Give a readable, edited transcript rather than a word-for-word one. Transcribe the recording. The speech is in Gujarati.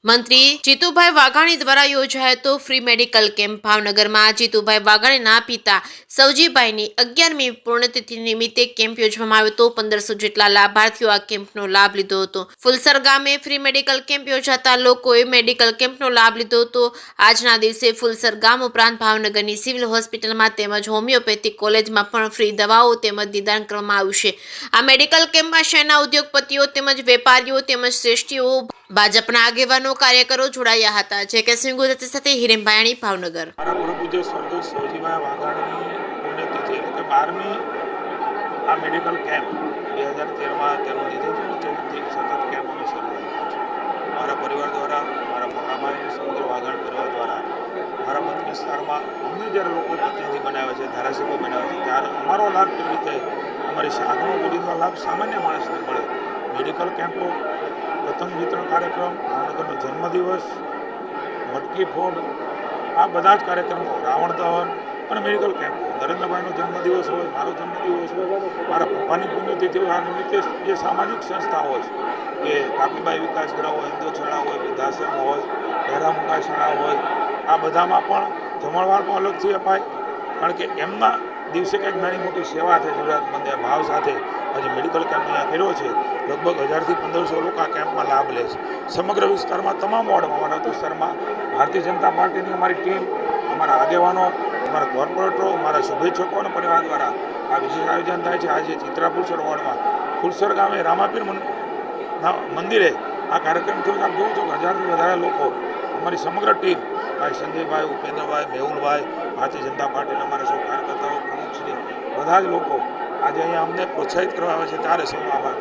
મંત્રી જીતુભાઈ વાઘાણી દ્વારા યોજાયો ફ્રી મેડિકલ કેમ્પ ભાવનગરમાં જીતુભાઈ વાઘાણીના પિતા સવજીભાઈની 11મી પુણ્યતિથિ નિમિત્તે કેમ્પ યોજવામાં આવ્યો હતો। 1500 જેટલા લાભાર્થીઓ આ કેમ્પનો લાભ લીધો હતો। ફુલસર ગામે ફ્રી મેડિકલ કેમ્પ યોજાતા લોકોએ મેડિકલ કેમ્પનો લાભ લીધો હતો। આજના દિવસે ફુલસર ગામ ઉપરાંત ભાવનગરની સિવિલ હોસ્પિટલમાં તેમજ હોમિયોપેથિક કોલેજમાં પણ ફ્રી દવાઓ તેમજ નિદાન કરવામાં આવ્યું છે। આ મેડિકલ કેમ્પમાં શહેરના ઉદ્યોગપતિઓ તેમજ વેપારીઓ તેમજ શ્રેષ્ઠીઓ ભાજપના આગેવાનો કાર્યકરો જોડાયા હતા। જે કે સિંહ ગુજરાતી સાથે હિરેન ભાયાણી ભાવનગર। મારા પૂર્વપૂજ્ય સ્વર્ગસ્થ સવજીભાઈ વાઘાણીની પુણ્યતિથિ એટલે કે 12મી આ મેડિકલ કેમ્પ 2013માં તેનું લીધું હતું। 14થી સતત કેમ્પ અમે શરૂ રાખ્યો છે। મારા પરિવાર દ્વારા, મારા મોટાભાઈ સમુદ્ર વાઘાણી પરિવાર દ્વારા મારા મત વિસ્તારમાં અમને જ્યારે લોકો પ્રતિનિધિ બનાવે છે, ધારાસભ્ય બનાવે છે, ત્યારે અમારો લાભ કેવી રીતે અમારી સાધનો પેઢીનો લાભ સામાન્ય માણસને મળે। મેડિકલ કેમ્પો, પતંગ વિતરણ કાર્યક્રમ, ભાવનગરનો જન્મદિવસ, મટકી ફોડ, આ બધા જ કાર્યક્રમો, રાવણ દહન અને મેડિકલ કેમ્પો, નરેન્દ્રભાઈનો જન્મદિવસ હોય, મારો જન્મદિવસ હોય, મારા પપ્પાની પુણ્યતિથિ હોય, આ નિમિત્તે જે સામાજિક સંસ્થાઓ છે કે કાપીબાઈ વિકાસ ગ્રહ હોય, હિન્દુ શાળા હોય, વૃદ્ધાશ્રમ હોય, પહેરામુંગા શાળા હોય, આ બધામાં પણ જમણવાર પણ અલગથી અપાય। કારણ કે એમના દિવસે કંઈક નાની મોટી સેવા છે જરૂરિયાતમંદ ભાવ સાથે આજે મેડિકલ કેમ્પ અહીંયા કર્યો છે। લગભગ 1000થી 1500 લોકો આ કેમ્પમાં લાભ લે છે। સમગ્ર વિસ્તારમાં, તમામ વોર્ડમાં, અમારા વિસ્તારમાં ભારતીય જનતા પાર્ટીની અમારી ટીમ, અમારા આગેવાનો, અમારા કોર્પોરેટરો, અમારા શુભેચ્છકો અને પરિવાર દ્વારા આ વિશેષ આયોજન થાય છે। આજે ચિત્રા ફુલસર વોર્ડમાં ફુલસર ગામે રામાપીર મંદિરે આ કાર્યક્રમ થયો। આપ જોવો છો કે 1000થી વધારે લોકો, અમારી સમગ્ર ટીમ, ભાઈ સંજયભાઈ, ઉપેન્દ્રભાઈ, મેહુલભાઈ, ભારતીય જનતા પાર્ટીના અમારા સૌ કાર્યકર્તાઓ, પ્રમુખશ્રી, બધા જ લોકો આજે અહીંયા અમને પ્રોત્સાહિત કરવા આવે છે, ત્યારે સૌનો આભાર।